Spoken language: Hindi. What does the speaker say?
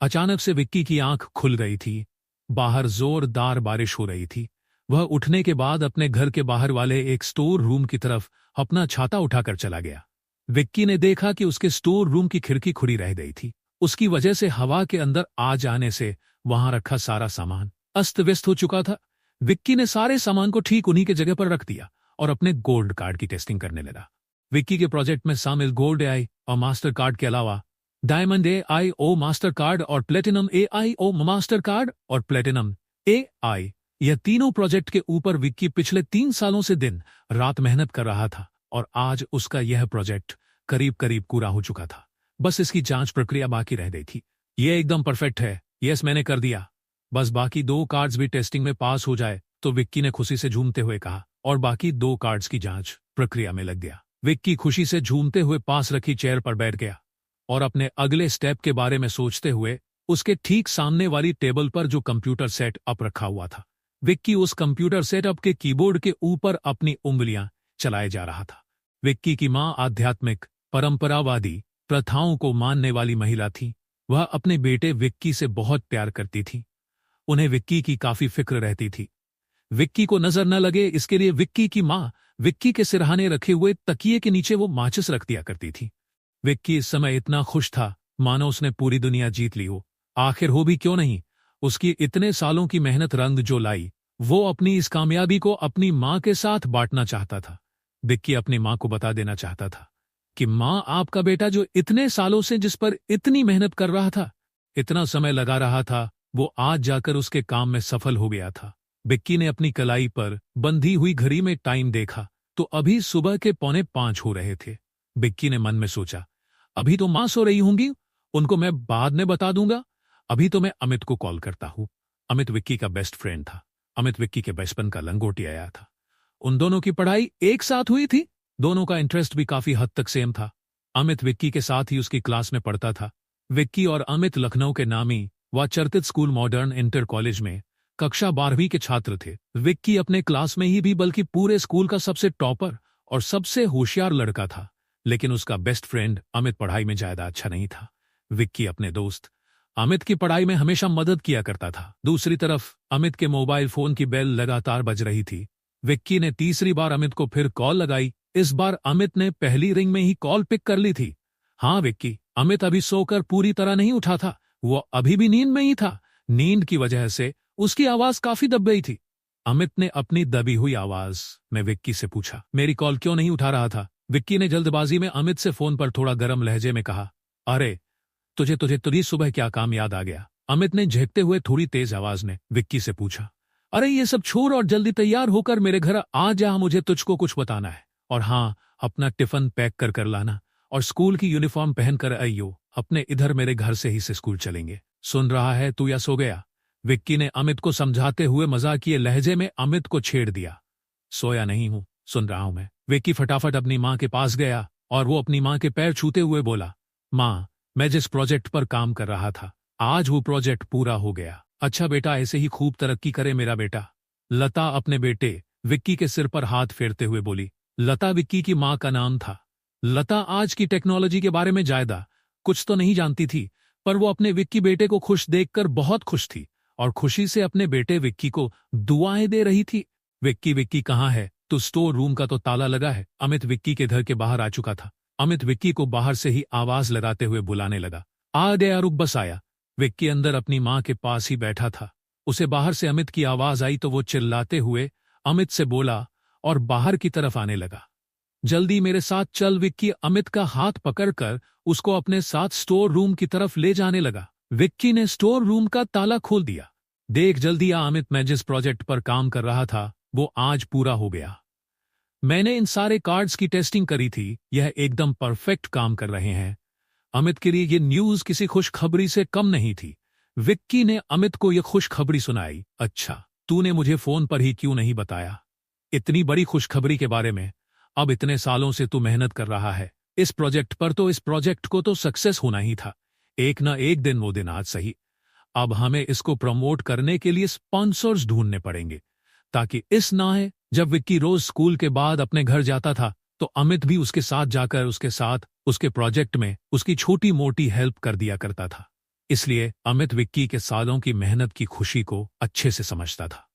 अचानक से विक्की की आंख खुल गई थी। बाहर जोरदार बारिश हो रही थी। वह उठने के बाद अपने घर के बाहर वाले एक स्टोर रूम की तरफ अपना छाता उठाकर चला गया। विक्की ने देखा कि उसके स्टोर रूम की खिड़की खुली रह गई थी। उसकी वजह से हवा के अंदर आ जाने से वहां रखा सारा सामान अस्त व्यस्त हो चुका था। विक्की ने सारे सामान को ठीक उन्हीं के जगह पर रख दिया और अपने गोल्ड कार्ड की टेस्टिंग करने लगा। विक्की के प्रोजेक्ट में शामिल गोल्ड एआई और मास्टर कार्ड के अलावा डायमंड एआईओ मास्टर कार्ड और प्लेटिनम एआईओ मास्टर कार्ड और प्लेटिनम एआई, यह तीनों प्रोजेक्ट के ऊपर विक्की पिछले 3 सालों से दिन रात मेहनत कर रहा था और आज उसका यह प्रोजेक्ट करीब करीब पूरा हो चुका था। बस इसकी जांच प्रक्रिया बाकी रह गई थी। यह एकदम परफेक्ट है, यस मैंने कर दिया। बस बाकी 2 कार्ड्स भी टेस्टिंग में पास हो जाए तो विक्की ने खुशी से झूमते हुए कहा और बाकी 2 कार्ड्स की जांच प्रक्रिया में लग गया। विक्की खुशी से झूमते हुए पास रखी चेयर पर बैठ गया और अपने अगले स्टेप के बारे में सोचते हुए उसके ठीक सामने वाली टेबल पर जो कंप्यूटर सेटअप रखा हुआ था, विक्की उस कंप्यूटर सेटअप के कीबोर्ड के ऊपर अपनी उंगलियां चलाए जा रहा था। विक्की की मां आध्यात्मिक, परंपरावादी प्रथाओं को मानने वाली महिला थी। वह अपने बेटे विक्की से बहुत प्यार करती थी। उन्हें विक्की की काफी फिक्र रहती थी। विक्की को नजर न लगे इसके लिए विक्की की मां विक्की के सिरहाने रखे हुए तकिए के नीचे वो माचिस रख दिया करती थी। विक्की इस समय इतना खुश था मानो उसने पूरी दुनिया जीत ली हो। आखिर हो भी क्यों नहीं, उसकी इतने सालों की मेहनत रंग जो लाई, वो अपनी इस कामयाबी को अपनी मां के साथ बांटना चाहता था। विक्की अपनी मां को बता देना चाहता था कि मां, आपका बेटा जो इतने सालों से जिस पर इतनी मेहनत कर रहा था, इतना समय लगा रहा था, वो आज जाकर उसके काम में सफल हो गया था। विक्की ने अपनी कलाई पर बंधी हुई घड़ी में टाइम देखा तो अभी सुबह के 4:45 हो रहे थे। विक्की ने मन में सोचा, अभी तो मां सो रही होंगी, उनको मैं बाद में बता दूंगा। अभी तो मैं अमित को कॉल करता हूं। अमित विक्की का बेस्ट फ्रेंड था। अमित विक्की के बचपन का लंगोटी आया था। उन दोनों की पढ़ाई एक साथ हुई थी। दोनों का इंटरेस्ट भी काफी हद तक सेम था। अमित विक्की के साथ ही उसकी क्लास में पढ़ता था। विक्की और अमित लखनऊ के नामी व चर्चित स्कूल मॉडर्न इंटर कॉलेज में कक्षा 12वीं के छात्र थे। विक्की अपने क्लास में ही भी बल्कि पूरे स्कूल का सबसे टॉपर और सबसे होशियार लड़का था। लेकिन उसका बेस्ट फ्रेंड अमित पढ़ाई में ज्यादा अच्छा नहीं था। विक्की अपने दोस्त अमित की पढ़ाई में हमेशा मदद किया करता था। दूसरी तरफ अमित के मोबाइल फोन की बेल लगातार बज रही थी। विक्की ने तीसरी बार अमित को फिर कॉल लगाई। इस बार अमित ने पहली रिंग में ही कॉल पिक कर ली थी। हाँ विक्की, अमित अभी सोकर पूरी तरह नहीं उठा था। वो अभी भी नींद में ही था। नींद की वजह से उसकी आवाज काफी दब गई थी। अमित ने अपनी दबी हुई आवाज में विक्की से पूछा, मेरी कॉल क्यों नहीं उठा रहा था? विक्की ने जल्दबाजी में अमित से फोन पर थोड़ा गर्म लहजे में कहा, अरे तुझे तुझे तुझे सुबह क्या काम याद आ गया? अमित ने झेकते हुए थोड़ी तेज आवाज में विक्की से पूछा। अरे ये सब छोड़ और जल्दी तैयार होकर मेरे घर आ जा, मुझे तुझको कुछ बताना है। और हाँ, अपना टिफिन पैक कर लाना और स्कूल की यूनिफॉर्म पहन कर आइयो। अपने इधर मेरे घर से ही से स्कूल चलेंगे। सुन रहा है तू या सो गया? विक्की ने अमित को समझाते हुए मजाकिये लहजे में अमित को छेड़ दिया। सोया नहीं हूं, सुन रहा हूं मैं। विक्की फटाफट अपनी मां के पास गया और वो अपनी मां के पैर छूते हुए बोला, मां, मैं जिस प्रोजेक्ट पर काम कर रहा था, आज वो प्रोजेक्ट पूरा हो गया। अच्छा बेटा, ऐसे ही खूब तरक्की करे मेरा बेटा। लता अपने बेटे विक्की के सिर पर हाथ फेरते हुए बोली। लता विक्की की मां का नाम था। लता आज की टेक्नोलॉजी के बारे में ज्यादा कुछ तो नहीं जानती थी, पर वो अपने विक्की बेटे को खुश देखकर बहुत खुश थी और खुशी से अपने बेटे विक्की को दुआएं दे रही थी। विक्की, विक्की कहाँ है? तो स्टोर रूम का तो ताला लगा है। अमित विक्की के घर के बाहर आ चुका था। अमित विक्की को बाहर से ही आवाज लगाते हुए बुलाने लगा, आ गया, रुक बस आया। विक्की अंदर अपनी मां के पास ही बैठा था। उसे बाहर से अमित की आवाज आई तो वो चिल्लाते हुए अमित से बोला और बाहर की तरफ आने लगा। जल्दी मेरे साथ चल। विक्की अमित का हाथ पकड़कर उसको अपने साथ स्टोर रूम की तरफ ले जाने लगा। विक्की ने स्टोर रूम का ताला खोल दिया। देख जल्दी आ अमित, मैं जिस प्रोजेक्ट पर काम कर रहा था वो आज पूरा हो गया। मैंने इन सारे कार्ड्स की टेस्टिंग करी थी, यह एकदम परफेक्ट काम कर रहे हैं। अमित के लिए ये न्यूज किसी खुशखबरी से कम नहीं थी। विक्की ने अमित को यह खुशखबरी सुनाई। अच्छा, तूने मुझे फोन पर ही क्यों नहीं बताया इतनी बड़ी खुशखबरी के बारे में? अब इतने सालों से तू मेहनत कर रहा है इस प्रोजेक्ट पर, तो इस प्रोजेक्ट को तो सक्सेस होना ही था। एक ना एक दिन वो दिन आज सही। अब हमें इसको प्रमोट करने के लिए स्पॉन्सर्स ढूंढने पड़ेंगे, ताकि इस ना है जब विक्की रोज स्कूल के बाद अपने घर जाता था तो अमित भी उसके साथ जाकर उसके साथ उसके प्रोजेक्ट में उसकी छोटी मोटी हेल्प कर दिया करता था। इसलिए अमित विक्की के सालों की मेहनत की खुशी को अच्छे से समझता था।